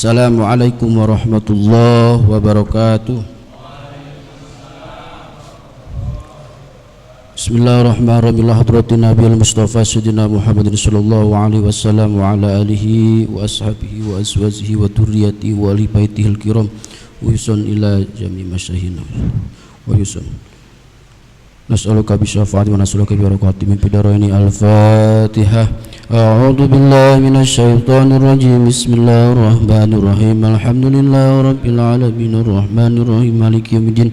Assalamualaikum warahmatullahi wabarakatuh. Bismillahirrahmanirrahim. Hadratin Nabi al-Mustafa Sayyidina Muhammadin sallallahu alaihi wasallam wa ala alihi wa ashabihi wa azwajihi wa dhurriyyatihi wa ali baitihil kiram wa yusan ila jami' masyayihina wa yusan. Nas'aluka bi syafaati wa nas'aluka bi barakati min bidaraini al-Fatihah. A'udzu billahi minasy syaithanir rajim. Bismillahirrahmanirrahim. Alhamdulillahi rabbil alamin arrahmanir rahim maliki yaumiddin.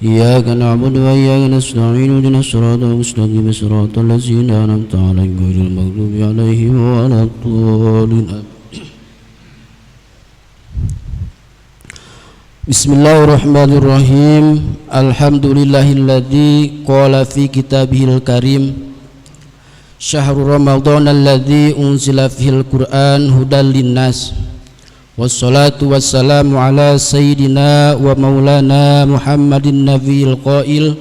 Iyyaka na'budu wa iyyaka nasta'in ihdinas siratal mustaqim siratal ladzina an'amta 'alaihim ghairil maghdubi 'alaihim waladdallin. Bismillahirrahmanirrahim. Alhamdulillahilladzi qala fi kitabihil karim Syahrul Ramadan alladzi unzila fihil Qur'an hudal linnas. Wassalatu wassalamu ala sayyidina wa maulana Muhammadin nabiyil qail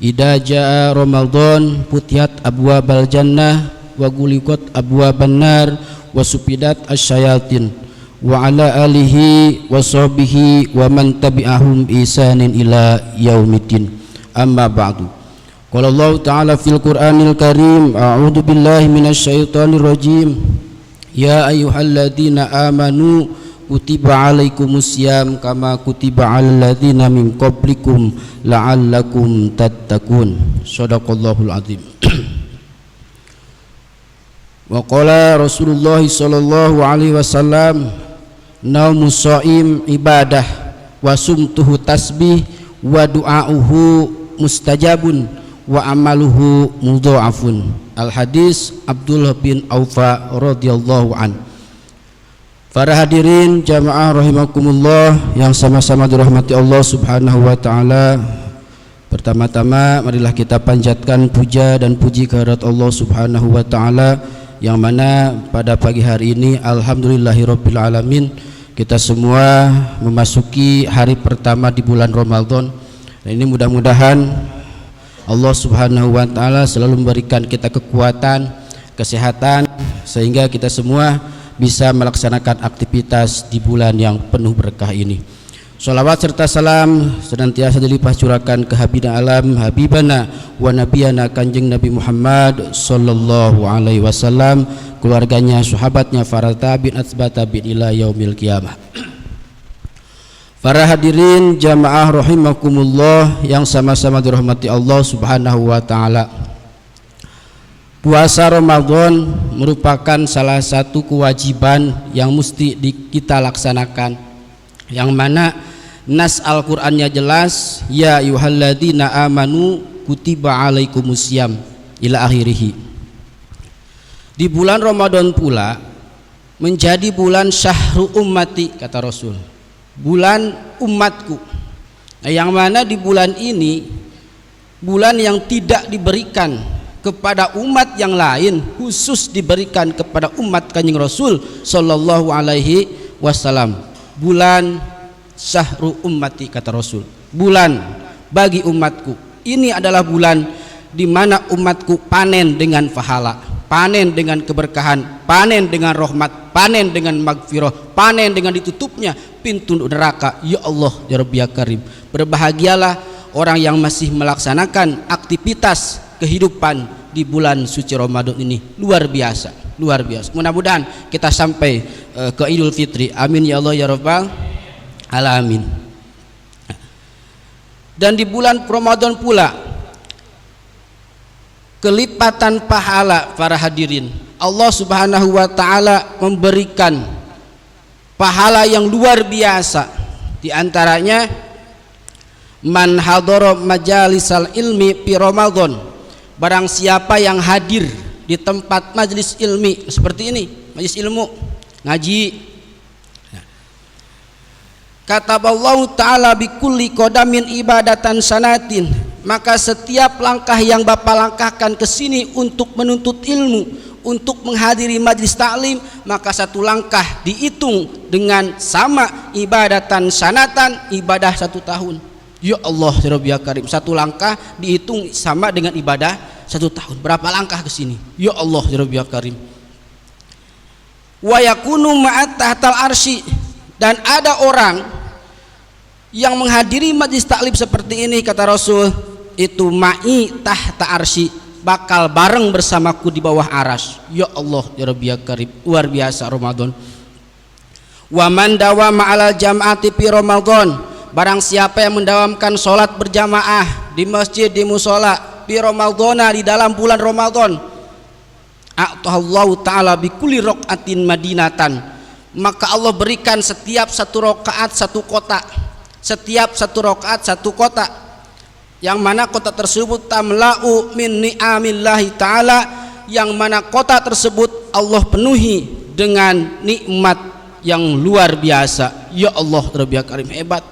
idza jaa Ramadan futihat abwabal jannah wa guliqat abwaban nar wa sufidat asyayatin wa ala alihi wa sahbihi wa man tabi'ahum bi ihsanin ila yaumiddin. Amma ba'du. Qala Allah Ta'ala fil Qur'anil Karim, a'udzu billahi minasy syaithanir rajim. Ya ayyuhalladzina amanu kutiba 'alaikumusiyam kama kutiba 'alal ladzina min qablikum la'allakum tattaqun. Shadaqallahul azim. Wa qala Rasulullah sallallahu alaihi wasallam, naumus shaim ibadah wa sumtuhu tasbih wa du'auhu mustajabun wa amaluhu mudha'afun. Al hadis Abdullah bin Aufa radhiyallahu an. Para hadirin jamaah rahimakumullah yang sama-sama dirahmati Allah Subhanahu wa taala. Pertama-tama marilah kita panjatkan puja dan puji kehadirat Allah Subhanahu wa taala yang mana pada pagi hari ini alhamdulillahirabbil alamin kita semua memasuki hari pertama di bulan Ramadan. Dan ini mudah-mudahan Allah Subhanahu wa taala selalu memberikan kita kekuatan, kesehatan sehingga kita semua bisa melaksanakan aktivitas di bulan yang penuh berkah ini. Shalawat serta salam senantiasa dilimpah curahkan ke habibina alam habibana wa nabiyana Kanjeng Nabi Muhammad sallallahu alaihi wasallam, keluarganya, sahabatnya, para tabi'in atba tabi'in ila yaumil qiyamah. Para hadirin jamaah rahimakumullah yang sama-sama dirahmati Allah Subhanahu wa taala. Puasa Ramadan merupakan salah satu kewajiban yang mesti kita laksanakan, yang mana nas Al-Qur'annya jelas, ya ayyuhalladzina amanu kutiba alaikumusiyam ila akhirih. Di bulan Ramadan pula menjadi bulan syahru ummati, kata Rasul, bulan umatku. Yang mana di bulan ini bulan yang tidak diberikan kepada umat yang lain, khusus diberikan kepada umat Kanjeng Rasul sallallahu alaihi wasallam. Bulan syahru ummati, kata Rasul, bulan bagi umatku. Ini adalah bulan di mana umatku panen dengan pahala, panen dengan keberkahan, panen dengan rahmat, panen dengan magfirah, panen dengan ditutupnya pintu neraka. Ya Allah ya Rabbi ya Karim, berbahagialah orang yang masih melaksanakan aktivitas kehidupan di bulan suci Ramadan ini. Luar biasa, luar biasa. Mudah-mudahan kita sampai ke Idul Fitri. Amin ya Allah ya Rabbal alamin. Dan di bulan Ramadan pula kelipatan pahala, para hadirin. Allah Subhanahu wa taala memberikan pahala yang luar biasa. Di antaranya man hadara majalisal ilmi fi Ramadan, barang siapa yang hadir di tempat majelis ilmi seperti ini, majelis ilmu, ngaji. Kataballahu ta'ala bikulli qadamin ibadatan sanatin, maka setiap langkah yang Bapak langkahkan ke sini untuk menuntut ilmu, untuk menghadiri majlis taklim, maka satu langkah dihitung dengan sama ibadatan sanatan, ibadah 1 tahun. Ya Allah ya Rabbi ya Karim, satu langkah dihitung sama dengan ibadah 1 tahun. Berapa langkah ke sini? Ya Allah ya Rabbi ya Karim. Wa yakunu ma'at tahtal arsy, Dan ada orang yang menghadiri majlis taklim seperti ini, kata Rasul, itu ma'i tahta arsy, bakal bareng bersamaku di bawah aras. Ya Allah ya Rabbi ya Karim, luar biasa Ramadan. Wa man dawama ala jam'ati fi Ramadan, barang siapa yang mendawamkan sholat berjamaah di masjid, di musola, fi Ramadhana, di dalam bulan Ramadan, a'tahallahu ta'ala bi kulli raqatin madinatan, maka Allah berikan setiap satu rakaat satu kota, setiap satu rakaat satu kota, yang mana kota tersebut tamla'u min ni'amillahi ta'ala, yang mana kota tersebut Allah penuhi dengan nikmat yang luar biasa. Ya Allah Rabbi Karim, hebat.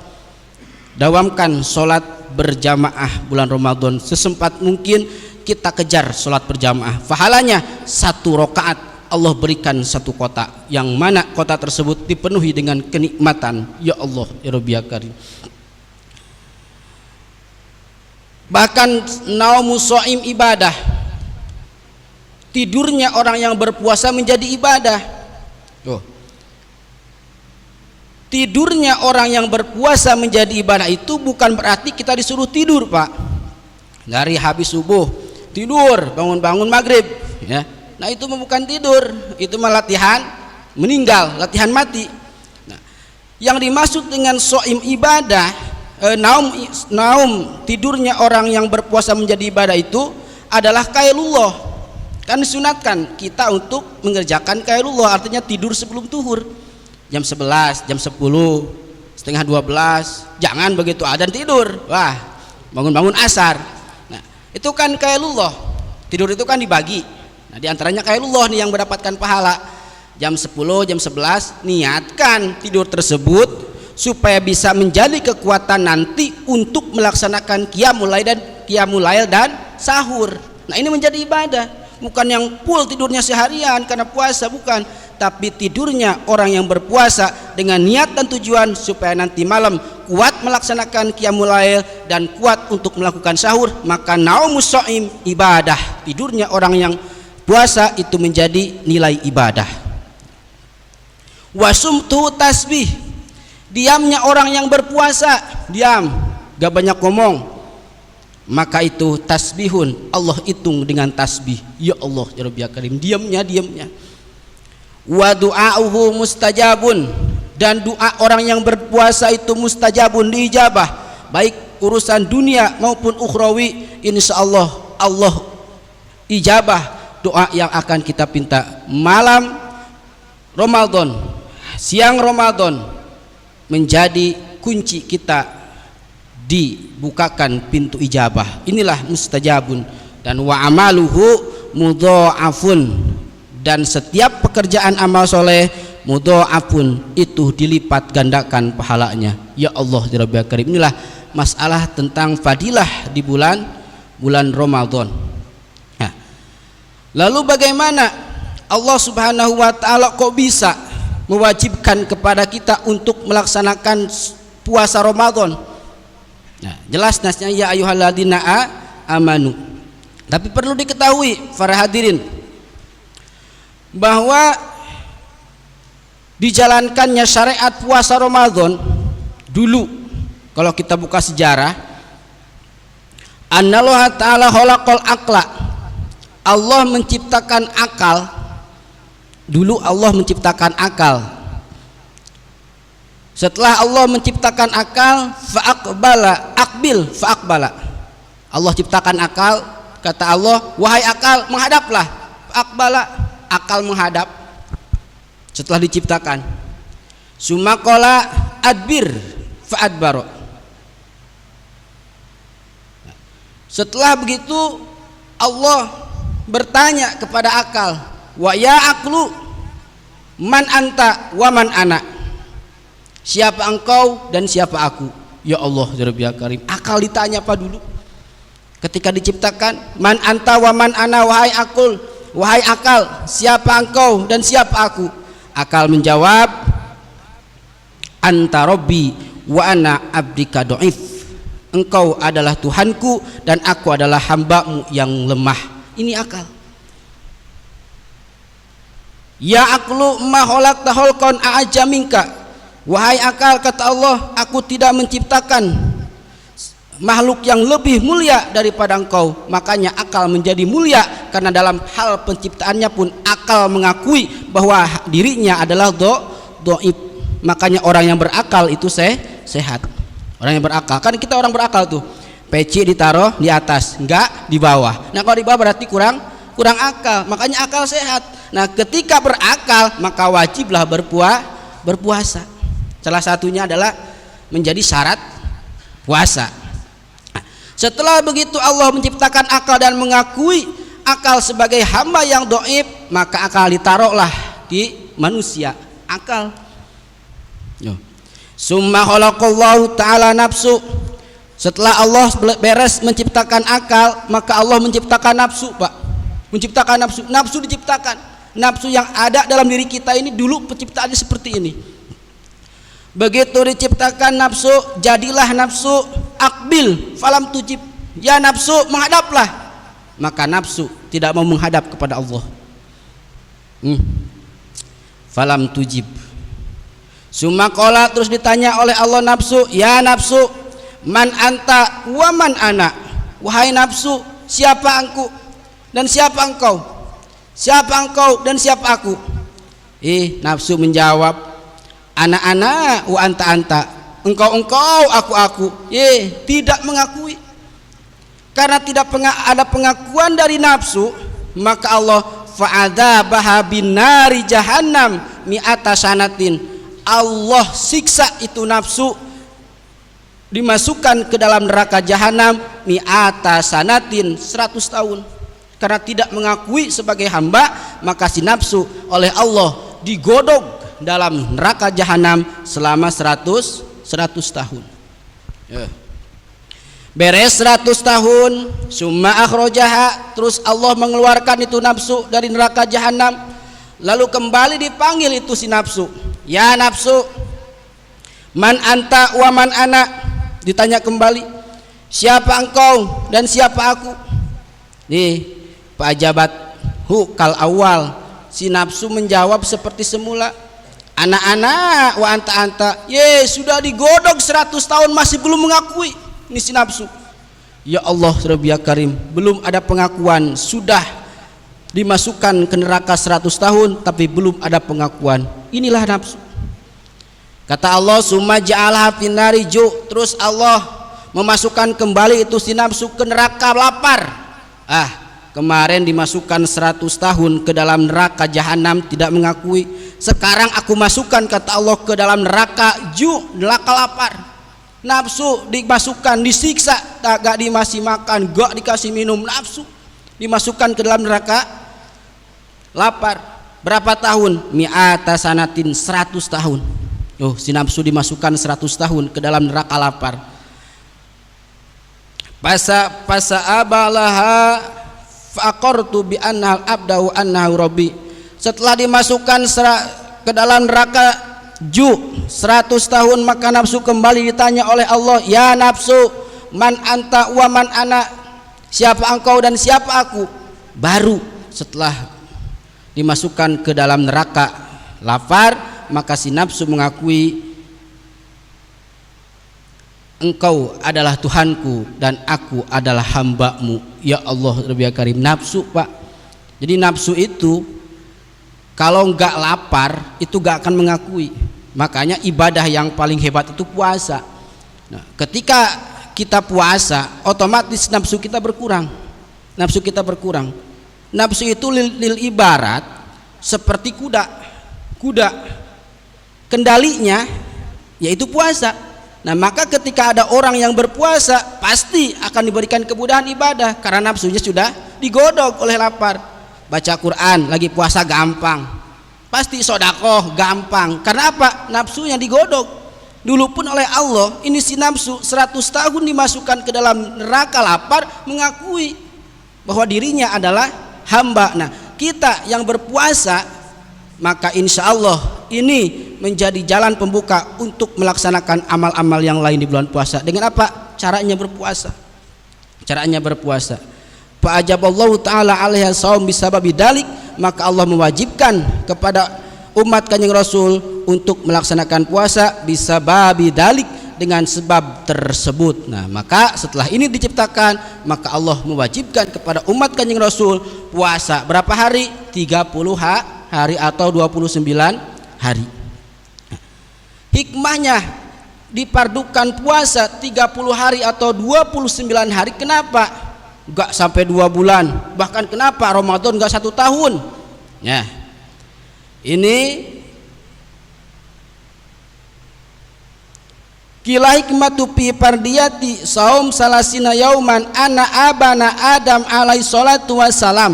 Dawamkan sholat berjamaah bulan Ramadan, sesempat mungkin kita kejar sholat berjamaah. Pahalanya satu rakaat Allah berikan satu kota, yang mana kota tersebut dipenuhi dengan kenikmatan. Ya Allah ya Rabbi Karim. Bahkan naumu shaim ibadah, tidurnya orang yang berpuasa menjadi ibadah. Tidurnya orang yang berpuasa menjadi ibadah itu bukan berarti kita disuruh tidur, Pak. Dari habis subuh tidur, bangun-bangun maghrib, ya. Nah itu bukan tidur, itu malah latihan meninggal, latihan mati. Nah, yang dimaksud dengan shaim ibadah, naum tidurnya orang yang berpuasa menjadi ibadah itu adalah qailullah. Kan disunatkan kita untuk mengerjakan qailullah, artinya tidur sebelum zuhur. Jam 11, jam 10, setengah 12, jangan begitu adzan tidur, wah bangun-bangun asar. Nah itu kan qailullah, tidur itu kan dibagi. Nah diantaranya qailullah nih yang mendapatkan pahala. Jam 10, jam 11 niatkan tidur tersebut supaya bisa menjadi kekuatan nanti untuk melaksanakan qiyamul lail dan sahur. Nah ini menjadi ibadah, bukan yang full tidurnya seharian karena puasa, bukan, tapi tidurnya orang yang berpuasa dengan niat dan tujuan supaya nanti malam kuat melaksanakan qiyamul lail dan kuat untuk melakukan sahur. Maka naumus shaim ibadah, tidurnya orang yang puasa itu menjadi nilai ibadah. Wasumtu tasbih, diamnya orang yang berpuasa, diam, gak banyak ngomong, maka itu tasbihun, Allah hitung dengan tasbih. Ya Allah ya Rabbi Karim, diamnya. Wa du'auhu mustajabun, dan doa orang yang berpuasa itu mustajabun, diijabah, baik urusan dunia maupun ukhrawi. Insyaallah Allah ijabah doa yang akan kita pinta. Malam Ramadan, siang Ramadan menjadi kunci kita dibukakan pintu ijabah. Inilah mustajabun. Dan wa amaluhu mudha'afun, dan setiap pekerjaan amal soleh mudha'afun, itu dilipat gandakan pahalanya. Ya Allah ya Rabbi Karim, inilah masalah tentang fadilah di bulan Ramadan. Nah, lalu bagaimana Allah Subhanahu wa taala kok bisa mewajibkan kepada kita untuk melaksanakan puasa Ramadan? Nah, jelas nasnya ya ayyuhalladzina amanu. Tapi perlu diketahui para hadirin bahwa dijalankannya syariat puasa Ramadan dulu, kalau kita buka sejarah, Anallaha ta'ala khalaqal aqla, Allah menciptakan akal. Dulu Allah menciptakan akal. Setelah Allah menciptakan akal, fa'aqbala, Allah ciptakan akal, kata Allah, wahai akal menghadaplah. Fa'aqbala, akal menghadap. Setelah diciptakan, sumaqala adbir fa'adbaro. Setelah begitu Allah bertanya kepada akal, wa ya aqlu man anta wa man ana, siapa engkau dan siapa aku. Ya Allah ya Rabbi Karim, akal ditanya apa dulu ketika diciptakan? Man anta wa man ana, wahai akal, siapa engkau dan siapa aku? Akal menjawab, anta rabbi wa ana abdika dhaif, engkau adalah Tuhanku dan aku adalah hambamu yang lemah. Ini akal. Ya aqlu ma khalaqta khalqan a'ajja minka, Wahai akal, kata Allah, aku tidak menciptakan makhluk yang lebih mulia daripada engkau. Makanya akal menjadi mulia karena dalam hal penciptaannya pun akal mengakui bahwa dirinya adalah dhaif. Makanya orang yang berakal itu sehat. Orang yang berakal, kan kita orang berakal tuh, peci ditaruh di atas, enggak di bawah. Nah kalau di bawah berarti kurang akal. Makanya akal sehat. Nah ketika berakal maka wajiblah berpuasa. Salah satunya adalah menjadi syarat puasa. Setelah begitu Allah menciptakan akal dan mengakui akal sebagai hamba yang dhaif, maka akal ditaruhlah di manusia, akal. Summa khalaqallahu ta'ala nafsu. Setelah Allah beres menciptakan akal, maka Allah menciptakan nafsu, Pak. Menciptakan nafsu. Nafsu diciptakan. Nafsu yang ada dalam diri kita ini dulu penciptaannya seperti ini. Begitu diciptakan nafsu, jadilah nafsu akbil falam tujib. Ya nafsu, menghadaplah. Maka nafsu tidak mau menghadap kepada Allah. Falam tujib. Summa qala, terus ditanya oleh Allah nafsu, ya nafsu, man anta wa man ana. Wahai nafsu, siapa aku dan siapa engkau? Siapa engkau dan siapa aku? Nafsu menjawab, ana wa anta. Engkau, aku. Tidak mengakui. Karena tidak ada pengakuan dari nafsu, maka Allah fa'adzabaha binari jahannam mi'ata sanatin. Allah siksa itu nafsu, dimasukkan ke dalam neraka jahanam mi'ata sanatin, 100 tahun. Karena tidak mengakui sebagai hamba, maka si nafsu oleh Allah digodok dalam neraka jahanam selama 100 tahun. Beres 100 tahun, summa akhrajaha, terus Allah mengeluarkan itu nafsu dari neraka jahanam. Lalu kembali dipanggil itu si nafsu, ya nafsu, man anta wa man ana. Ditanya kembali, siapa engkau dan siapa aku? Pak Jabat kal awal, si nafsu menjawab seperti semula, anak-anak wa anta. Sudah digodok 100 tahun masih belum mengakui. Ini si nafsu. Ya Allah Rabbi ya Karim, belum ada pengakuan, sudah dimasukkan ke neraka 100 tahun tapi belum ada pengakuan. Inilah nafsu. Kata Allah, summa ja'alha finnari ju, terus Allah memasukkan kembali itu si nafsu ke neraka lapar. Kemarin dimasukkan 100 tahun ke dalam neraka jahanam tidak mengakui. Sekarang aku masukkan, kata Allah, ke dalam neraka ju, neraka lapar. Nafsu dimasukkan, disiksa, gak dikasih makan, gak dikasih minum. Nafsu dimasukkan ke dalam neraka lapar. Berapa tahun? Mi'ata sanatin, 100 tahun. Si nafsu dimasukkan 100 tahun ke dalam neraka lapar. Pasa abalaha faqartu bi annal abdahu annahu rabbi. Setelah dimasukkan ke dalam neraka ju 100 tahun, maka nafsu kembali ditanya oleh Allah, ya nafsu, man anta wa man ana. Siapa engkau dan siapa aku? Baru setelah dimasukkan ke dalam neraka lapar, maka si nafsu mengakui, engkau adalah Tuhanku dan aku adalah hambamu. Ya Allah Rabbi Karim. Nafsu, Pak. Jadi nafsu itu kalau enggak lapar itu enggak akan mengakui. Makanya ibadah yang paling hebat itu puasa. Nah, ketika kita puasa, otomatis nafsu kita berkurang. Nafsu itu lil ibarat seperti kuda. Kendalinya yaitu puasa. Nah, maka ketika ada orang yang berpuasa pasti akan diberikan kemudahan ibadah karena nafsunya sudah digodok oleh lapar. Baca Quran lagi puasa gampang, pasti sedekah gampang. Karena apa? Nafsunya digodok. Dulu pun oleh Allah, ini si nafsu 100 tahun dimasukkan ke dalam neraka lapar, mengakui bahwa dirinya adalah hamba. Nah, kita yang berpuasa, maka insya Allah ini menjadi jalan pembuka untuk melaksanakan amal-amal yang lain di bulan puasa. Dengan apa? Caranya berpuasa. Fa'ajaballahu ta'ala 'alaiha shaum bisababi dalik, maka Allah mewajibkan kepada umat Kanjeng Rasul untuk melaksanakan puasa bisa babi dalik, dengan sebab tersebut. Nah, maka setelah ini diciptakan, maka Allah mewajibkan kepada umat Kanjeng Rasul puasa berapa hari? 30 hari atau 29 hari. Hikmahnya dipardukan puasa 30 hari atau 29 hari, kenapa? Enggak sampai 2 bulan, bahkan kenapa Ramadan enggak 1 tahun? Ya, ini kila hikmatu fi pardiyati saum salasina yauman ana abana Adam alaihi salatu wassalam.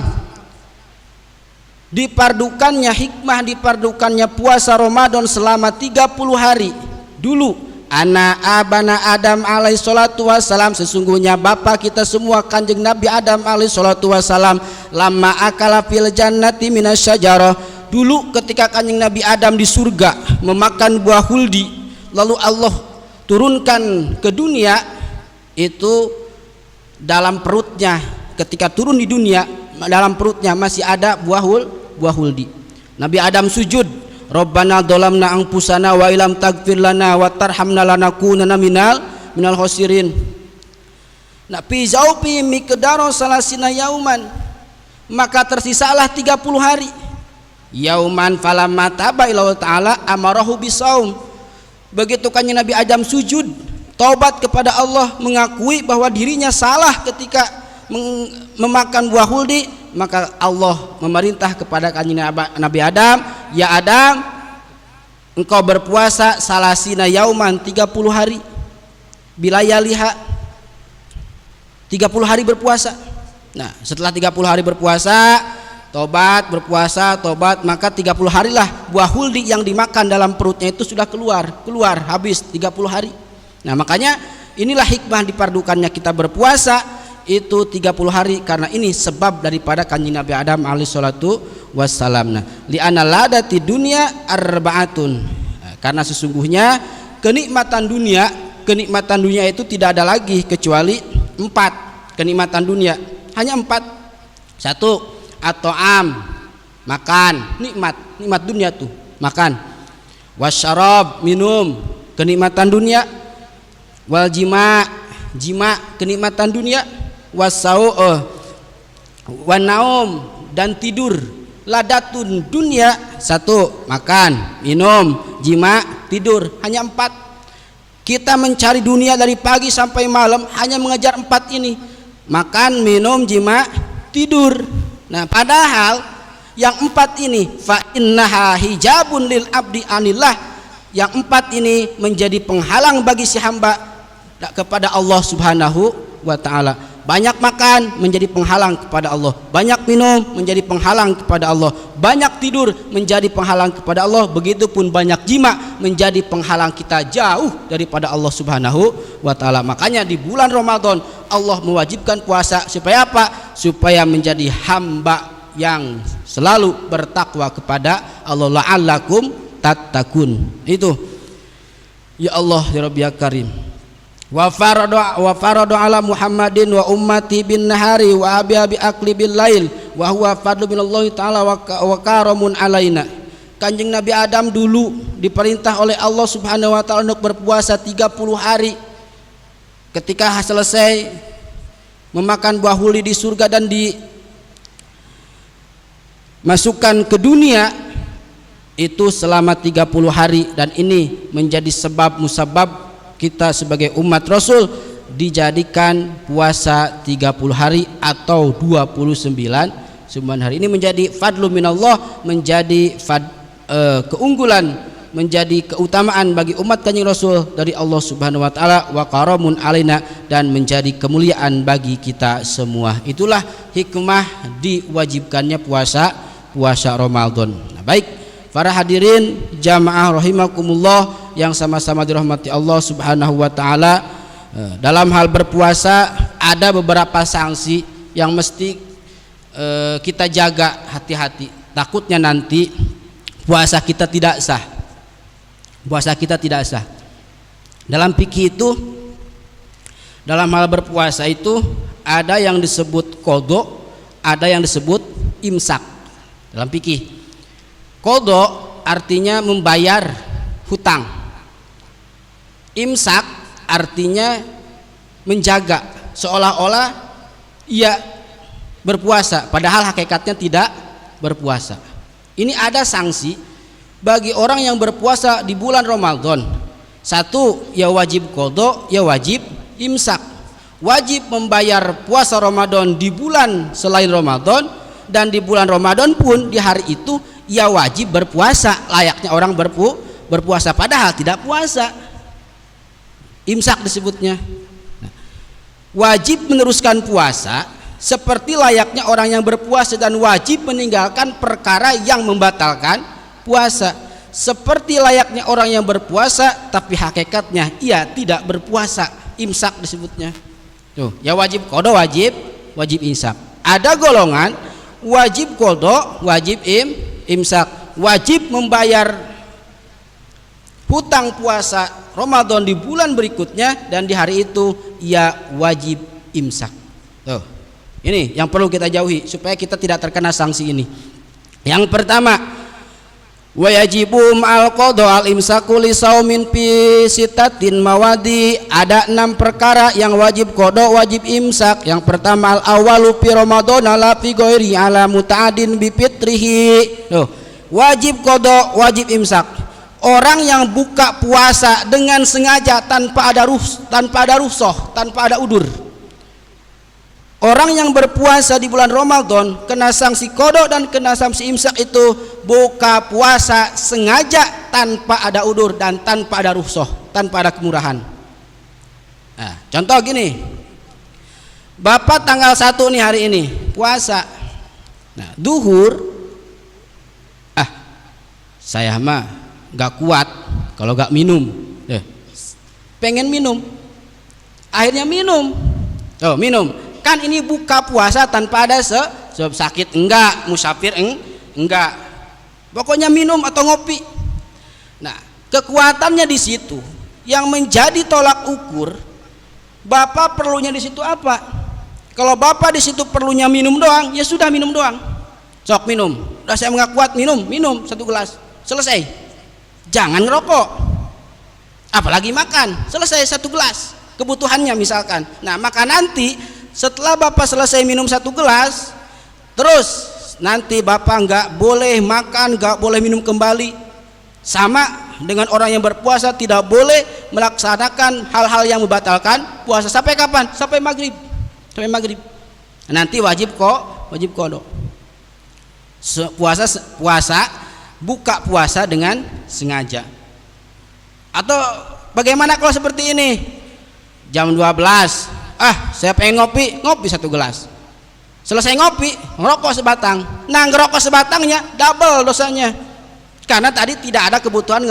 Dipardukannya hikmah, dipardukannya puasa Ramadan selama 30 hari. Dulu ana abana Adam alaihi salatu wassalam, sesungguhnya bapak kita semua Kanjeng Nabi Adam alaihi salatu wassalam, lama akala fil jannati minasyajarah, dulu ketika Kanjeng Nabi Adam di surga memakan buah huldi, lalu Allah turunkan ke dunia, itu dalam perutnya, ketika turun di dunia dalam perutnya masih ada buah huldi. Nabi Adam sujud, Rabbana dolamna anfusana wa ilam tagfir lana wa tarhamna lanakunanna minal khosirin. Nah, fi zaufi miqdaro salasina yauman, maka tersisalah 30 hari. Yauman falamma taba ila ta'ala amarahu bisaum. Begitu Kanjeng Nabi Adam sujud taubat kepada Allah, mengakui bahwa dirinya salah ketika memakan buah huldi, maka Allah memerintah kepada Kanjeng Nabi Adam, ya Adam, engkau berpuasa salasina yauman 30 hari bilayaliha, 30 hari berpuasa. Nah, setelah 30 hari berpuasa, tobat, maka 30 harilah buah huldi yang dimakan dalam perutnya itu sudah keluar habis 30 hari. Nah, makanya inilah hikmah dipardukannya kita berpuasa itu 30 hari, karena ini sebab daripada Kanjeng Nabi Adam alaihi salatu wassalam. Nah, li'anna ladati dunya arba'atun, karena sesungguhnya kenikmatan dunia itu tidak ada lagi kecuali 4. Kenikmatan dunia hanya 4. 1, atau makan, nikmat dunia tuh makan. Wasyarab, minum, kenikmatan dunia. Wal jima, kenikmatan dunia. Wasau, wanaum, dan tidur. Ladatun dunia, 1, makan, minum, jima, tidur, hanya 4. Kita mencari dunia dari pagi sampai malam hanya mengejar 4 ini: makan, minum, jima, tidur. Nah, padahal yang 4 ini fa innaha hijabun lil abdi anillah, yang 4 ini menjadi penghalang bagi si hamba kepada Allah Subhanahu wa taala. Banyak makan menjadi penghalang kepada Allah, banyak minum menjadi penghalang kepada Allah, banyak tidur menjadi penghalang kepada Allah, begitupun banyak jima menjadi penghalang kita jauh daripada Allah Subhanahu wa taala. Makanya di bulan Ramadan Allah mewajibkan puasa supaya apa? Supaya menjadi hamba yang selalu bertakwa kepada Allah, la'allakum tattaqun. Itu ya Allah ya Rabbi ya Karim. Wa faradu ala Muhammadin wa ummati bin nahari wa abi akli bil lail wa huwa fadlu minallahi ta'ala wa karamun alaina. Kanjeng Nabi Adam dulu diperintah oleh Allah Subhanahu wa taala untuk berpuasa 30 hari. Ketika selesai memakan buah huldi di surga dan dimasukkan ke dunia, itu selama 30 hari, dan ini menjadi sebab musabab kita sebagai umat Rasul dijadikan puasa 30 hari atau 29 hari. Ini menjadi fadlu minallah, menjadi keunggulan, menjadi keutamaan bagi umat Kanjeng Rasul dari Allah Subhanahu wa taala, wa karamun alaina, dan menjadi kemuliaan bagi kita semua. Itulah hikmah diwajibkannya puasa Ramadan. Nah, baik para hadirin jamaah rahimakumullah yang sama-sama dirahmati Allah Subhanahu wa taala, dalam hal berpuasa ada beberapa sanksi yang mesti kita jaga hati-hati. Takutnya nanti puasa kita tidak sah. Dalam fikih itu, dalam hal berpuasa itu ada yang disebut qadha, ada yang disebut imsak. Dalam fikih qadha artinya membayar hutang. Imsak artinya menjaga, seolah-olah ia berpuasa padahal hakikatnya tidak berpuasa. Ini ada sanksi bagi orang yang berpuasa di bulan Ramadan. Satu, ya wajib qada, ya wajib imsak. Wajib membayar puasa Ramadan di bulan selain Ramadan, dan di bulan Ramadan pun di hari itu ia wajib berpuasa layaknya orang berpuasa padahal tidak puasa. Imsak disebutnya. Wajib meneruskan puasa seperti layaknya orang yang berpuasa, dan wajib meninggalkan perkara yang membatalkan puasa seperti layaknya orang yang berpuasa tapi hakikatnya ia tidak berpuasa. Imsak disebutnya. Tuh, ya wajib qada, wajib imsak. Ada golongan wajib qada, wajib imsak. Wajib membayar hutang puasa Ramadan di bulan berikutnya, dan di hari itu ia wajib imsak. Tuh, ini yang perlu kita jauhi supaya kita tidak terkena sanksi ini. Yang pertama, wa yajibum al qada al imsaku li saumin fi sitatin mawadi. Ada 6 perkara yang wajib qada, wajib imsak. Yang pertama, al awalu fi ramadan la fi ghairi ala mutaadin bi fitrihi. Tuh, wajib qada, wajib imsak. Orang yang buka puasa dengan sengaja tanpa ada rukhsah, tanpa ada udur. Orang yang berpuasa di bulan Ramadan kena sanksi qada dan kena sanksi imsak itu buka puasa sengaja tanpa ada udur dan tanpa ada rukhsah, tanpa ada kemurahan. Nah, contoh gini, Bapak tanggal 1 nih hari ini puasa. Nah, duhur, saya mah gak kuat kalau gak minum, pengen minum, akhirnya minum. Minum kan ini buka puasa tanpa ada sebab sakit enggak, musafir enggak, pokoknya minum atau ngopi. Nah, kekuatannya di situ yang menjadi tolak ukur. Bapak perlunya di situ apa? Kalau Bapak di situ perlunya minum doang, ya sudah minum doang. Sok minum, udah saya nggak kuat, minum 1 gelas, selesai. Jangan ngerokok, apalagi makan, selesai 1 gelas kebutuhannya misalkan. Nah, maka nanti setelah Bapak selesai minum 1 gelas, terus nanti Bapak nggak boleh makan, nggak boleh minum kembali. Sama dengan orang yang berpuasa tidak boleh melaksanakan hal-hal yang membatalkan puasa. Sampai kapan? Sampai maghrib. Nanti wajib qada. Puasa buka puasa dengan sengaja. Atau bagaimana kalau seperti ini, jam 12, saya pengen ngopi 1 gelas, selesai ngopi ngerokok sebatang. Nah, ngerokok sebatangnya double dosanya karena tadi tidak ada kebutuhan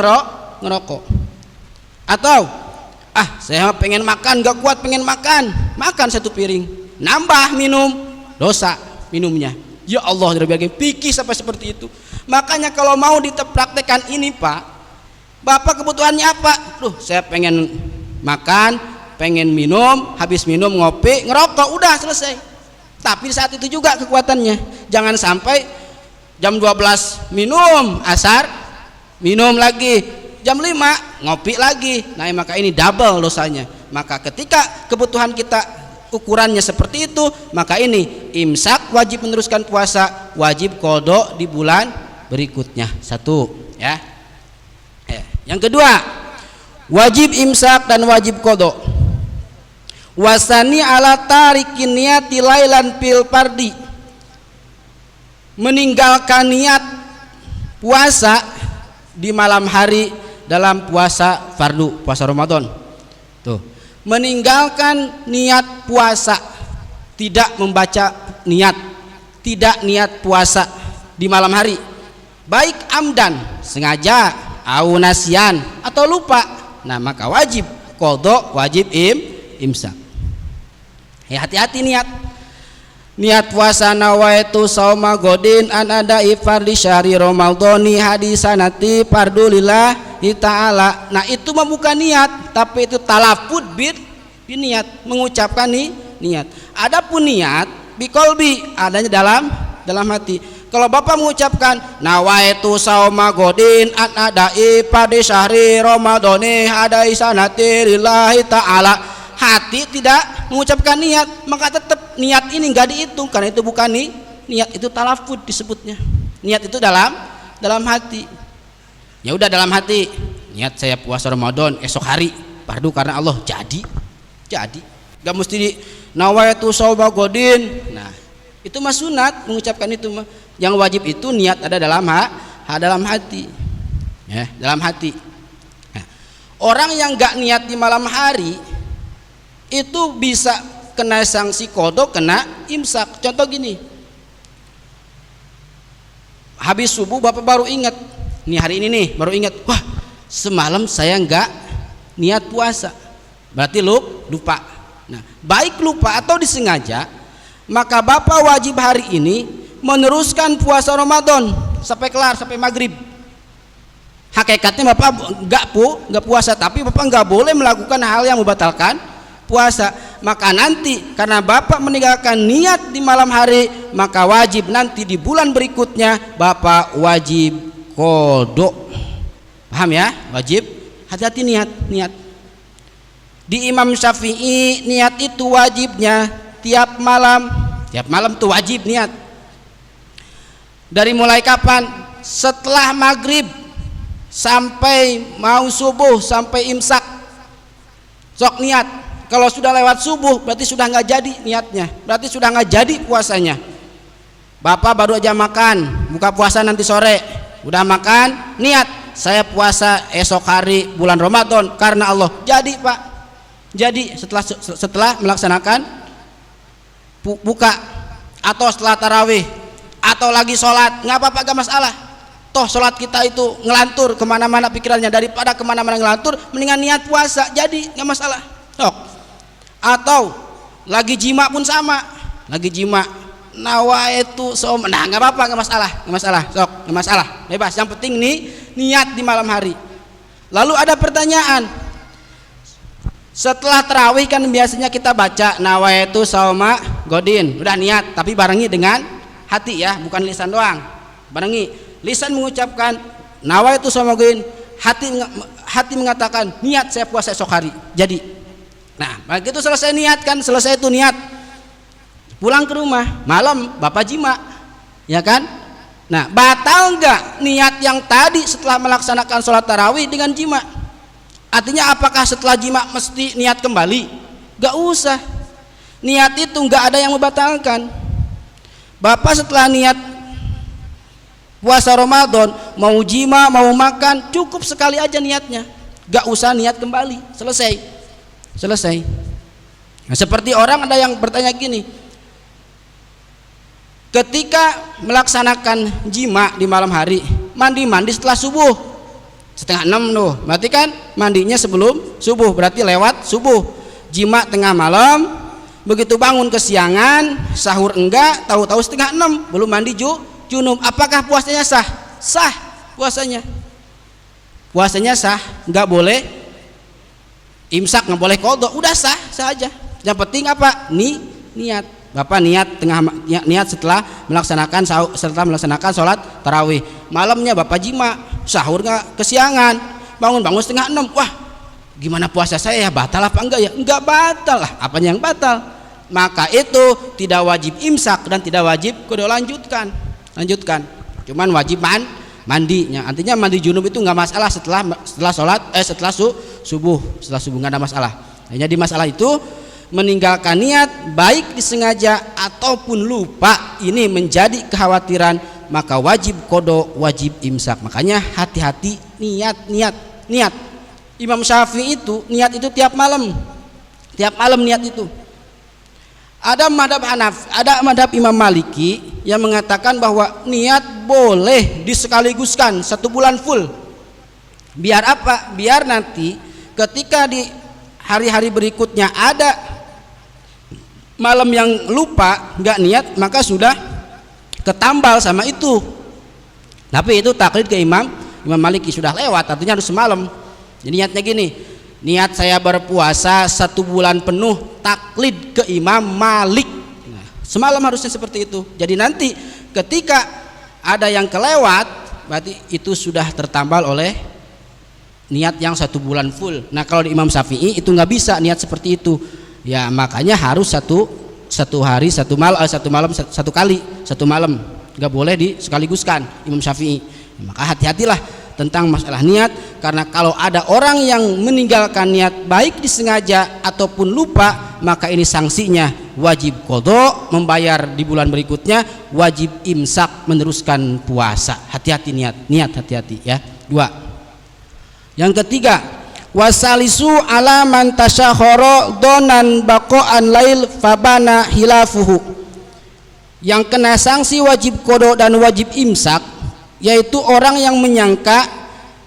ngerokok. Atau saya pengen makan, gak kuat pengen makan 1 piring, nambah minum, dosa minumnya. Ya Allah, dari pikir sampai seperti itu. Makanya kalau mau dipraktekkan ini Pak, Bapak kebutuhannya apa? Saya pengen makan, pengen minum, habis minum ngopi, ngerokok, udah selesai. Tapi saat itu juga kekuatannya. Jangan sampai jam 12 minum, asar minum lagi, jam 5 ngopi lagi. Nah, maka ini double dosanya. Maka ketika kebutuhan kita ukurannya seperti itu, maka ini imsak, wajib meneruskan puasa, wajib qada di bulan berikutnya. 1 ya. Yang kedua, wajib imsak dan wajib qada. Wasani ala tarikin niyati lailan fil fardi. Meninggalkan niat puasa di malam hari dalam puasa fardu, puasa Ramadan. Tuh, meninggalkan niat puasa, tidak membaca niat, tidak niat puasa di malam hari, baik amdan, sengaja, au nasyan, atau lupa. Nah, maka wajib qada, wajib imsak. Hati-hati niat puasa nawaitu sauma godin an ada ifardhi syahri ramadhani hadisanati fardulillahi ta'ala. Nah, itu membuka niat, tapi itu talafud niat, mengucapkan niat. Adapun niat biqalbi, adanya dalam hati. Kalau bapak mengucapkan nawaitu sauma godin adai pada syahri ramadhani hadai sanati lillahi ta'ala, hati tidak mengucapkan niat, maka tetap niat ini enggak dihitung karena itu bukan niat, itu talafud disebutnya. Niat itu dalam hati. Ya udah dalam hati, niat saya puasa Ramadan esok hari fardu karena Allah, jadi enggak mesti di nawaitu sauma godin. Nah, itu mah sunat mengucapkan itu mah. Yang wajib itu niat ada dalam hati, ya, dalam hati. Nah, orang yang nggak niat di malam hari itu bisa kena sanksi kodok, kena imsak. Contoh gini, habis subuh bapak baru ingat, nih hari ini nih baru ingat, wah semalam saya nggak niat puasa, berarti lupa. Nah, baik lupa atau disengaja, maka bapak wajib hari ini meneruskan puasa Ramadan sampai kelar, sampai maghrib. Hakikatnya bapak nggak puasa, tapi bapak nggak boleh melakukan hal yang membatalkan puasa. Maka nanti karena bapak meninggalkan niat di malam hari, maka wajib nanti di bulan berikutnya bapak wajib kodok. Paham ya? Wajib hati-hati niat. Di Imam Syafi'i niat itu wajibnya tiap malam tuh wajib niat. Dari mulai kapan? Setelah maghrib sampai mau subuh, sampai imsak, sok niat. Kalau sudah lewat subuh berarti sudah nggak jadi niatnya, berarti sudah nggak jadi puasanya. Bapak baru aja makan, buka puasa nanti sore, udah makan, niat saya puasa esok hari bulan Ramadan karena Allah, jadi pak, jadi setelah melaksanakan buka atau setelah tarawih atau lagi sholat, nggak apa-apa, gak masalah. Toh sholat kita itu ngelantur kemana-mana pikirannya, daripada kemana-mana ngelantur mendingan niat puasa, jadi nggak masalah. Sok. Atau lagi jima pun sama, lagi jima nawaitu saum, nah nggak apa-apa, nggak masalah, sok, nggak masalah, bebas. Yang penting nih niat di malam hari. Lalu ada pertanyaan, setelah tarawih kan biasanya kita baca nawaitu sauma godin, udah niat, tapi barengi dengan hati ya, bukan lisan doang. Barengi lisan mengucapkan nawaitu sauma godin, hati mengatakan niat saya puasa esok hari, jadi. Nah begitu selesai itu niat, pulang ke rumah malam bapak jima, ya kan? Nah batal nggak niat yang tadi setelah melaksanakan sholat tarawih dengan jima? Artinya apakah setelah jima mesti niat kembali? Gak usah. Niat itu nggak ada yang membatalkan. Bapak setelah niat puasa Ramadan, mau jima mau makan, cukup sekali aja niatnya, gak usah niat kembali, selesai. Nah, seperti orang ada yang bertanya gini, ketika melaksanakan jima di malam hari, mandi setelah subuh 5:30 tuh, berarti kan mandinya sebelum subuh, berarti lewat subuh. Jima tengah malam, begitu bangun kesiangan, sahur enggak, tahu-tahu 5:30 belum mandi junub, apakah puasanya sah? Sah puasanya sah, nggak boleh imsak, nggak boleh kodok, udah sah aja. Yang penting apa? Niat. Bapak niat setelah melaksanakan sholat tarawih, malamnya bapak jima, sahur nggak kesiangan, bangun 5:30, wah gimana puasa saya ya, batal apa enggak ya? Enggak batal lah, apanya yang batal? Maka itu tidak wajib imsak dan tidak wajib kodok, lanjutkan, cuman wajib mandinya. Artinya mandi junub itu nggak masalah setelah subuh nggak ada masalah. Hanya di masalah itu meninggalkan niat baik disengaja ataupun lupa, ini menjadi kekhawatiran, maka wajib kodok, wajib imsak. Makanya hati-hati niat. Imam Syafi'i itu niat itu tiap malam niat itu. Ada madhab Imam Maliki yang mengatakan bahwa niat boleh disekaligus,kan 1 bulan full. Biar apa? Biar nanti ketika di hari-hari berikutnya ada malam yang lupa nggak niat, maka sudah ketambal sama itu. Tapi itu taklid ke Imam Maliki, sudah lewat, artinya harus semalam. Jadi niatnya gini, niat saya berpuasa 1 bulan penuh, taklid ke Imam Malik. Nah, semalam harusnya seperti itu. Jadi nanti ketika ada yang kelewat, berarti itu sudah tertambal oleh niat yang 1 bulan full. Nah kalau di Imam Syafi'i itu nggak bisa niat seperti itu ya, makanya harus satu hari satu malam satu kali satu malam, nggak boleh dikaliguskan Imam Syafi'i. Maka hati-hatilah tentang masalah niat, karena kalau ada orang yang meninggalkan niat baik disengaja ataupun lupa, maka ini sanksinya wajib qadha, membayar di bulan berikutnya, wajib imsak, meneruskan puasa. Hati-hati niat hati-hati ya. 2. Yang ketiga, wasalisu ala man tasyakhara donan baqaan lail fabana hilafuhu. Yang kena sanksi wajib qadha dan wajib imsak yaitu orang yang menyangka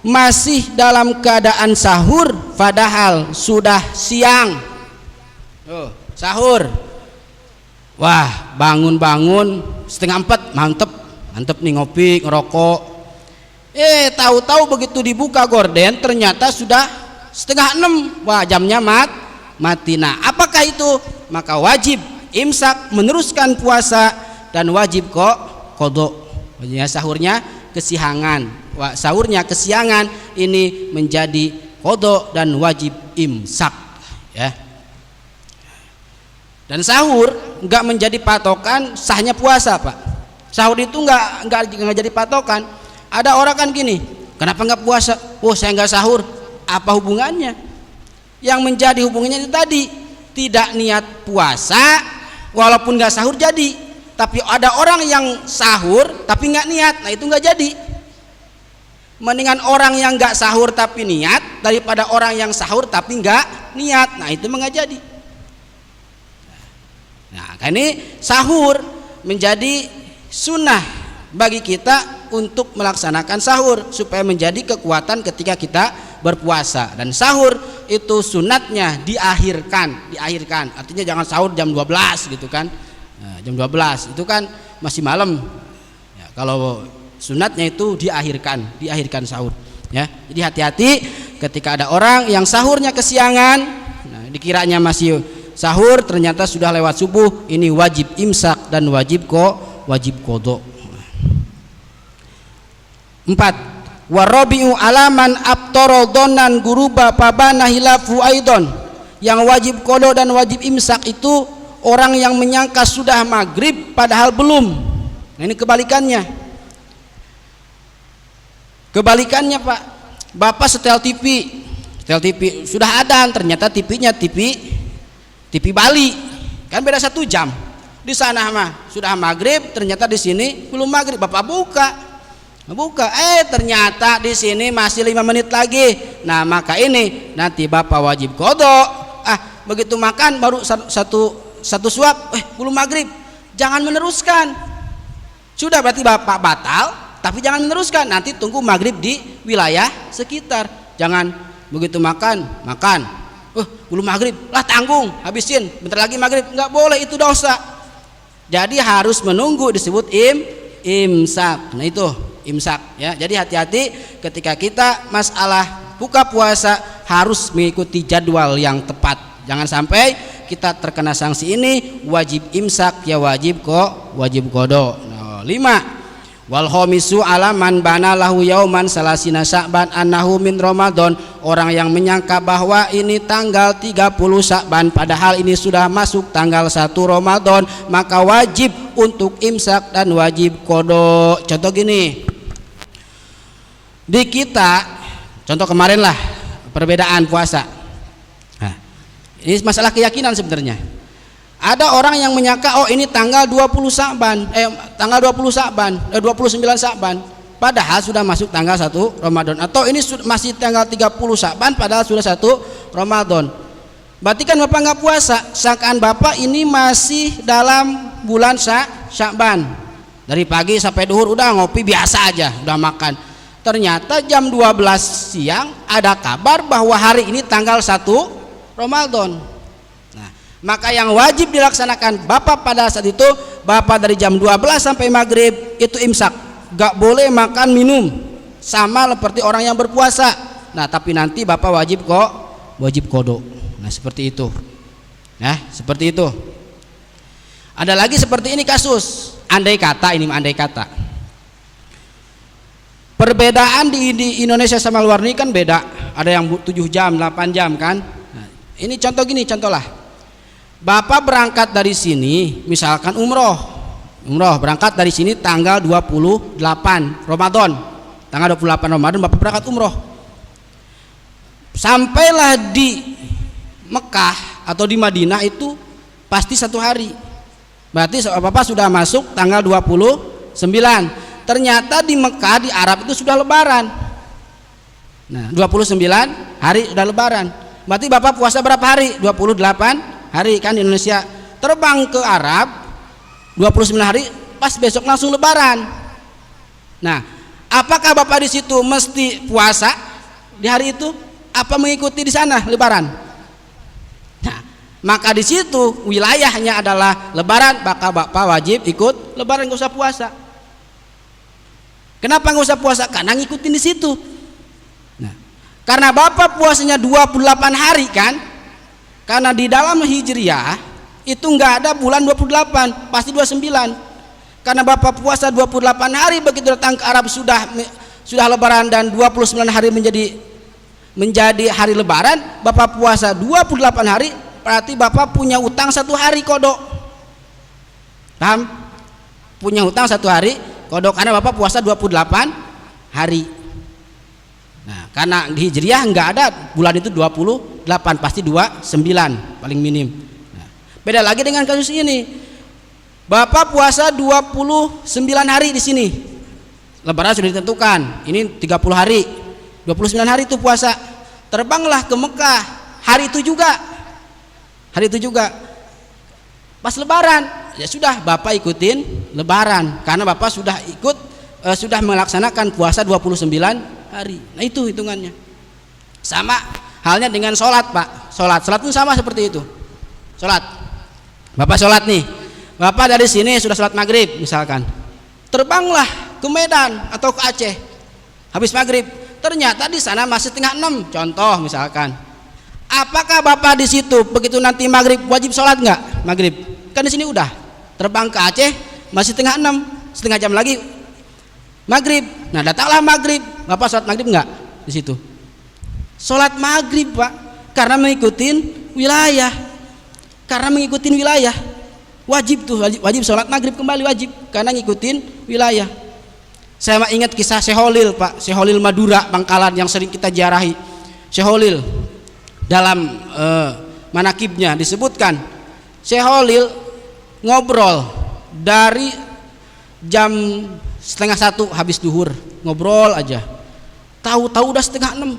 masih dalam keadaan sahur padahal sudah siang. Sahur, wah bangun 3:30 mantep nih ngopi ngerokok, tahu-tahu begitu dibuka gorden ternyata sudah 5:30, wah jamnya mati. Nah apakah itu? Maka wajib imsak, meneruskan puasa, dan wajib qadha. Sahurnya kesiangan ini menjadi qadha dan wajib imsak ya. Dan sahur enggak menjadi patokan sahnya puasa, Pak. Sahur itu enggak jadi patokan. Ada orang kan gini, kenapa enggak puasa? Oh saya enggak sahur. Apa hubungannya? Yang menjadi hubungannya itu tadi, tidak niat puasa walaupun enggak sahur jadi. Tapi ada orang yang sahur tapi nggak niat, nah itu nggak jadi. Mendingan orang yang nggak sahur tapi niat daripada orang yang sahur tapi nggak niat, nah itu nggak jadi. Nah ini sahur menjadi sunnah bagi kita untuk melaksanakan sahur supaya menjadi kekuatan ketika kita berpuasa. Dan sahur itu sunatnya diakhirkan, artinya jangan sahur jam 12 gitu kan. Nah, jam 12 itu kan masih malam ya, kalau sunatnya itu diakhirkan sahur ya. Jadi hati-hati ketika ada orang yang sahurnya kesiangan, nah, dikiranya masih sahur ternyata sudah lewat subuh, ini wajib imsak dan wajib qadha. 4. Warabi'u alaman abtorodonan guruba pabana hilafu aidon. Yang wajib qadha dan wajib imsak itu orang yang menyangka sudah maghrib padahal belum. Nah ini kebalikannya Pak. Bapak setel TV sudah adzan, ternyata TV-nya TV Bali kan beda 1 jam. Di sana mah sudah maghrib, ternyata di sini belum maghrib. Bapak buka ternyata di sini masih 5 menit lagi. Nah maka ini nanti Bapak wajib qadha. Begitu makan baru satu suap, belum maghrib, jangan meneruskan. Sudah berarti Bapak batal, tapi jangan meneruskan. Nanti tunggu maghrib di wilayah sekitar. Jangan begitu makan, belum maghrib, lah tanggung, habisin, bentar lagi maghrib. Nggak boleh, itu dosa. Jadi harus menunggu, disebut imsak. Nah itu imsak ya. Jadi hati-hati ketika kita masalah buka puasa harus mengikuti jadwal yang tepat. Jangan sampai kita terkena sanksi ini, wajib imsak ya wajib qadha. 5. Wal khamisu ala man bana lahu yauman salasina Sya'ban annahu min Ramadan. Orang yang menyangka bahwa ini tanggal 30 Sya'ban padahal ini sudah masuk tanggal 1 Ramadan, maka wajib untuk imsak dan wajib qadha. Contoh gini, di kita contoh kemarin lah perbedaan puasa. Ini masalah keyakinan sebenarnya. Ada orang yang menyangka ini tanggal 20 Sya'ban, tanggal 20 Sya'ban, 29 Sya'ban, padahal sudah masuk tanggal 1 Ramadan. Atau ini masih tanggal 30 Sya'ban padahal sudah 1 Ramadan. Berarti kan Bapak nggak puasa, sangkaan Bapak ini masih dalam bulan Sya'ban. Dari pagi sampai duhur udah ngopi biasa aja, udah makan. Ternyata jam 12 siang ada kabar bahwa hari ini tanggal 1 Ramadan. Nah, maka yang wajib dilaksanakan Bapak pada saat itu, Bapak dari jam 12 sampai maghrib itu imsak, gak boleh makan minum, sama seperti orang yang berpuasa. Nah tapi nanti Bapak wajib qadha. Nah seperti itu. Ada lagi seperti ini kasus, andai kata Perbedaan di Indonesia sama luar negeri kan beda. Ada yang 7 jam, 8 jam kan. Nah, ini contoh gini, contohlah. Bapak berangkat dari sini, misalkan umroh berangkat dari sini tanggal 28 Ramadan. Tanggal 28 Ramadan Bapak berangkat umroh. Sampailah di Mekah atau di Madinah itu pasti 1 hari. Berarti Bapak sudah masuk tanggal 29. Ternyata di Mekah, di Arab itu sudah lebaran. Nah, 29 hari sudah lebaran. Berarti Bapak puasa berapa hari? 28 hari kan di Indonesia. Terbang ke Arab 29 hari, pas besok langsung lebaran. Nah, apakah Bapak di situ mesti puasa di hari itu? Apa mengikuti di sana lebaran? Nah, maka di situ wilayahnya adalah lebaran, maka Bapak wajib ikut lebaran, nggak usah puasa. Kenapa nggak usah puasa? Karena ngikutin di situ. Nah, karena Bapak puasanya 28 hari kan? Karena di dalam Hijriah itu nggak ada bulan 28, pasti 29. Karena Bapak puasa 28 hari, begitu datang ke Arab sudah lebaran dan 29 hari menjadi hari lebaran, Bapak puasa 28 hari, berarti Bapak punya utang 1 hari kodok. Paham? Punya utang 1 hari kodok karena Bapak puasa 28 hari. Nah, karena di Hijriah nggak ada bulan itu 28, pasti 29 paling minim. Nah, beda lagi dengan kasus ini. Bapak puasa 29 hari di sini. Lebaran sudah ditentukan. Ini 30 hari. 29 hari itu puasa. Terbanglah ke Mekah. Hari itu juga. Pas lebaran, ya sudah Bapak ikutin lebaran karena Bapak sudah sudah melaksanakan puasa 29 hari. Nah, itu hitungannya. Sama halnya dengan sholat, Pak. Sholat pun sama seperti itu. Sholat. Bapak sholat nih. Bapak dari sini sudah sholat maghrib misalkan. Terbanglah ke Medan atau ke Aceh. Habis maghrib. Ternyata di sana masih 5:30. Contoh misalkan. Apakah Bapak di situ begitu nanti maghrib wajib sholat nggak maghrib? Kan di sini udah terbang ke Aceh masih 5:30, setengah jam lagi maghrib. Nah, datanglah maghrib, Bapak sholat maghrib nggak di situ? Sholat maghrib, Pak, karena mengikutin wilayah. Wajib tuh, wajib sholat maghrib kembali wajib karena ngikutin wilayah. Saya ingat kisah Syekh Holil, Pak, Syekh Holil Madura Bangkalan yang sering kita ziarahi. Syekh Holil dalam manakibnya disebutkan Syekh Holil ngobrol dari jam 5:30 habis duhur, ngobrol aja. Tahu-tahu udah 5:30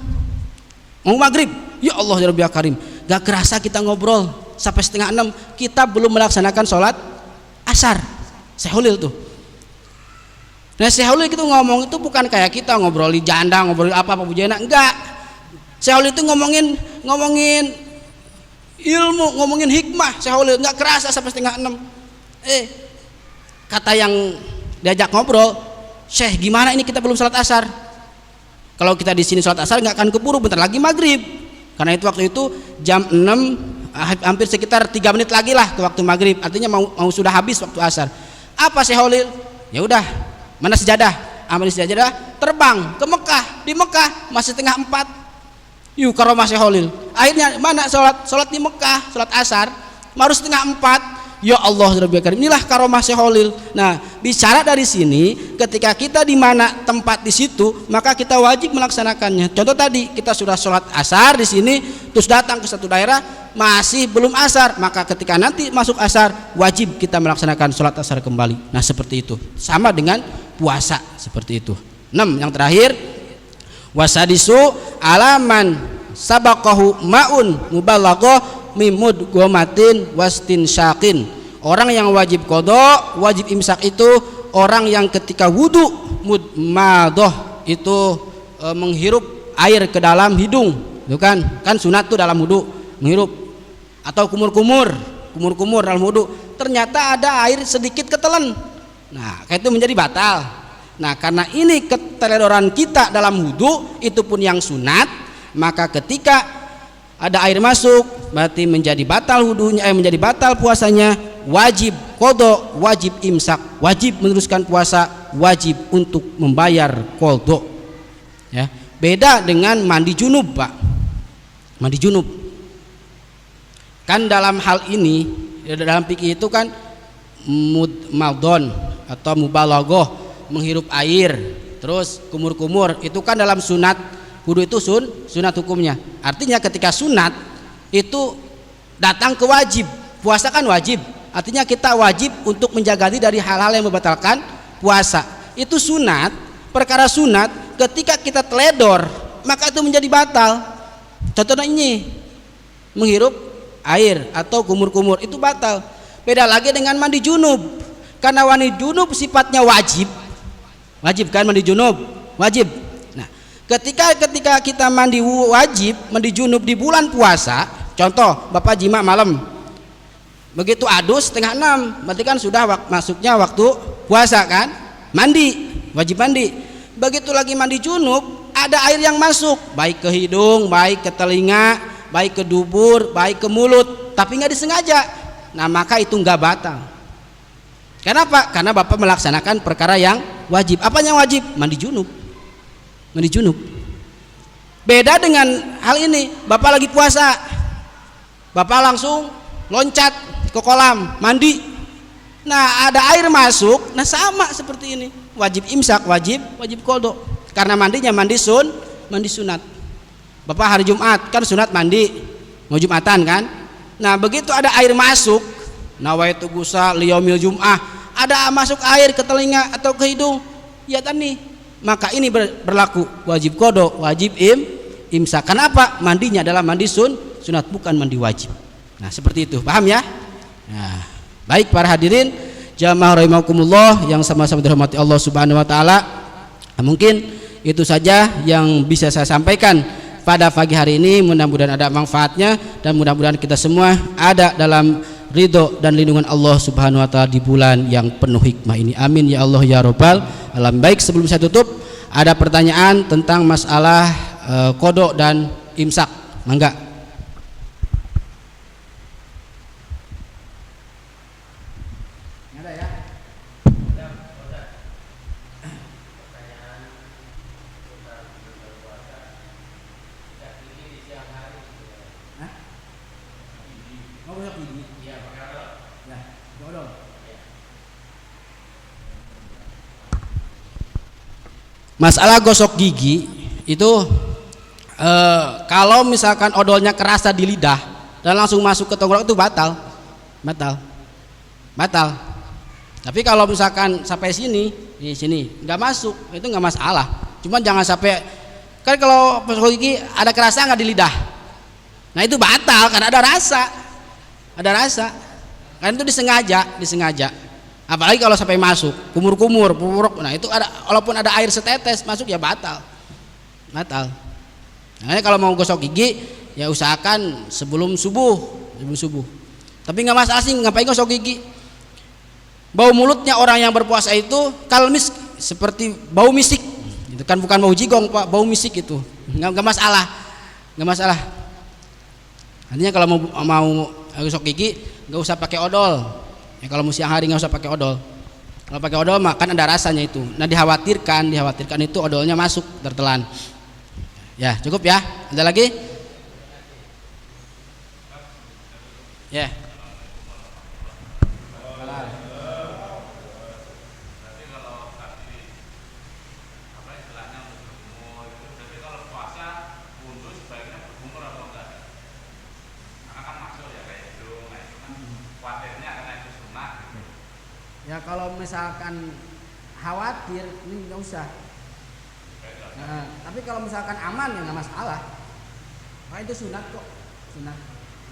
mau maghrib. Ya Allah ya Rabbi Karim, gak kerasa kita ngobrol sampai 5:30 kita belum melaksanakan sholat asar. Syekh Holil tuh. Nah, Syekh Holil itu ngomong itu bukan kayak kita ngobrol di janda, ngobrol apa bujana, enggak. Syekh Holil itu ngomongin ilmu, ngomongin hikmah. Syekh Holil nggak kerasa sampai 5:30. Kata yang diajak ngobrol, Syekh gimana ini kita belum sholat asar? Kalau kita di sini sholat asar nggak akan keburu, bentar lagi maghrib. Karena itu waktu itu jam 6, hampir sekitar 3 menit lagi lah ke waktu maghrib. Artinya mau sudah habis waktu asar. Apa Syekh Holil? Ya udah, mana sejadah? Ambil sejadah, terbang ke Mekah. Di Mekah masih 3:30. Yuk karomah Syekh Holil. Akhirnya mana sholat di Mekah, sholat asar baru 3:30. Ya Allah Rabbil Karim, inilah karomah Syekh Holil. Nah, bicara dari sini, ketika kita di mana tempat di situ, maka kita wajib melaksanakannya. Contoh tadi kita sudah sholat asar di sini, terus datang ke satu daerah masih belum asar, maka ketika nanti masuk asar wajib kita melaksanakan sholat asar kembali. Nah, seperti itu. Sama dengan puasa seperti itu. 6 yang terakhir, wasadisu alaman sabaqahu maun mubalaghah mimud gomatin wastin syakin. Orang yang wajib kodok, wajib imsak itu orang yang ketika wudhu mudmadoh itu menghirup air ke dalam hidung, itu kan sunat tuh dalam wudhu menghirup, atau kumur-kumur dalam wudhu, ternyata ada air sedikit ketelan, nah kayak itu menjadi batal. Nah, karena ini keteledoran kita dalam wudhu itu pun yang sunat, maka ketika ada air masuk berarti menjadi batal wudhunya, menjadi batal puasanya, wajib qadha, wajib imsak, wajib meneruskan puasa, wajib untuk membayar qadha. Ya, beda dengan mandi junub, Pak. Mandi junub. Kan dalam hal ini, dalam fikih itu kan mudmadon atau mubalaghah, menghirup air, terus kumur-kumur, itu kan dalam sunat wudu itu sunat hukumnya. Artinya ketika sunat itu datang ke wajib. Puasa kan wajib. Artinya kita wajib untuk menjaga diri dari hal-hal yang membatalkan puasa. Itu sunat, perkara sunat ketika kita teledor, maka itu menjadi batal. Contohnya ini, menghirup air atau kumur-kumur itu batal. Beda lagi dengan mandi junub. Karena mandi junub sifatnya wajib. Wajib kan mandi junub? Wajib. Nah, ketika kita mandi wajib, mandi junub di bulan puasa, contoh Bapak jima malam, begitu adus setengah 6, berarti kan sudah masuknya waktu puasa kan, mandi, wajib mandi. Begitu lagi mandi junub, ada air yang masuk, baik ke hidung, baik ke telinga, baik ke dubur, baik ke mulut, tapi nggak disengaja. Nah, maka itu nggak batal. Kenapa? Karena Bapak melaksanakan perkara yang wajib. Apa yang wajib? Mandi junub. Mandi junub. Beda dengan hal ini, Bapak lagi puasa, Bapak langsung loncat ke kolam mandi. Nah, ada air masuk, nah sama seperti ini. Wajib imsak, wajib qodho. Karena mandinya mandi sunat. Bapak hari Jumat kan sunat mandi, mau Jumatan kan. Nah, begitu ada air masuk, nawaitu gusa liyaumil jum'ah, ada masuk air ke telinga atau ke hidung, ya tani, maka ini berlaku wajib qodho, wajib imsak. Kenapa? Mandinya adalah mandi sunat, bukan mandi wajib. Nah, seperti itu, paham ya? Nah, baik para hadirin jamaah rahimakumullah yang sama-sama dirahmati Allah Subhanahu wa taala. Mungkin itu saja yang bisa saya sampaikan pada pagi hari ini. Mudah-mudahan ada manfaatnya dan mudah-mudahan kita semua ada dalam ridho dan lindungan Allah Subhanahu wa taala di bulan yang penuh hikmah ini. Amin ya Allah ya rabbal alamin. Baik, sebelum saya tutup, ada pertanyaan tentang masalah qodho dan imsak. Mangga. Masalah gosok gigi itu kalau misalkan odolnya kerasa di lidah dan langsung masuk ke tenggorok itu batal. Tapi kalau misalkan sampai sini, di sini nggak masuk, itu nggak masalah. Cuman jangan sampai, kan kalau gosok gigi ada kerasa nggak di lidah, nah itu batal karena ada rasa. Kan itu disengaja. Apalagi kalau sampai masuk kumur-kumur, puruk, nah itu ada, walaupun ada air setetes masuk ya batal. Nah, kalau mau gosok gigi ya usahakan sebelum subuh. Tapi nggak masalah sih, ngapain gosok gigi? Bau mulutnya orang yang berpuasa itu kalmis seperti bau misik. Itu kan bukan bau jigong, Pak, bau misik itu. Nggak masalah. Artinya kalau mau gosok gigi nggak usah pakai odol. Ya, kalau siang hari nggak usah pakai odol. Kalau pakai odol mah kan ada rasanya itu. Nah, dikhawatirkan itu odolnya masuk tertelan. Ya, cukup ya. Ada lagi? Ya. Ya kalau misalkan khawatir ini nggak usah. Nah, tapi kalau misalkan aman ya nggak masalah. Nah, itu sunat kok, sunat.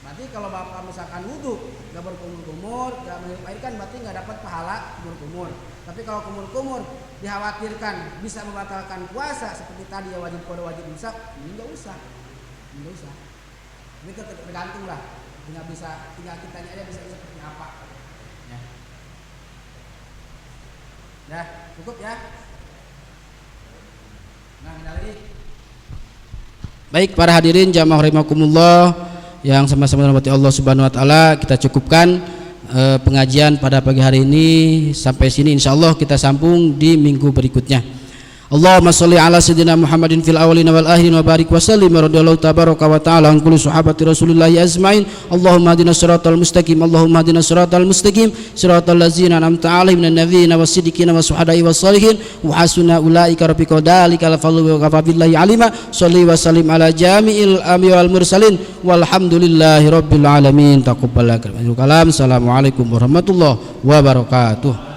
Berarti kalau Bapak misalkan wudhu nggak berkumur-kumur, nggak menghirup air kan berarti nggak dapat pahala kumur-kumur. Tapi kalau kumur-kumur dikhawatirkan bisa membatalkan puasa seperti tadi ya wajib qodho, wajib imsak, ini nggak usah. Ini tergantung lah. Tinggal kitanya aja bisa seperti apa. Ya, cukup ya. Nah, dari baik para hadirin jamaah rahimakumullah yang sama-sama dirahmati Allah Subhanahu wa taala, kita cukupkan pengajian pada pagi hari ini sampai sini. Insyaallah kita sambung di minggu berikutnya. Allahumma sholli ala sayyidina Muhammadin fil awwalin wal akhirin wa barik wa sallim radhiyallahu tabaraka wa ta'ala an kulli sahabati Rasulillah ajmain. Allahumma hadina siratal mustaqim, Allahumma hadina siratal mustaqim, siratal ladzina an'amta 'alaihim minan nabiyyin was-siddiqin was-syuhada'i was-shalihin wa hasuna ulaika rafiqa dzalika al-fadlu wa kafa billahi alima. Sholli wa sallim ala jami'il anbiya wal mursalin walhamdulillahi rabbil alamin. Taqabbal kalam. Assalamualaikum warahmatullahi wabarakatuh.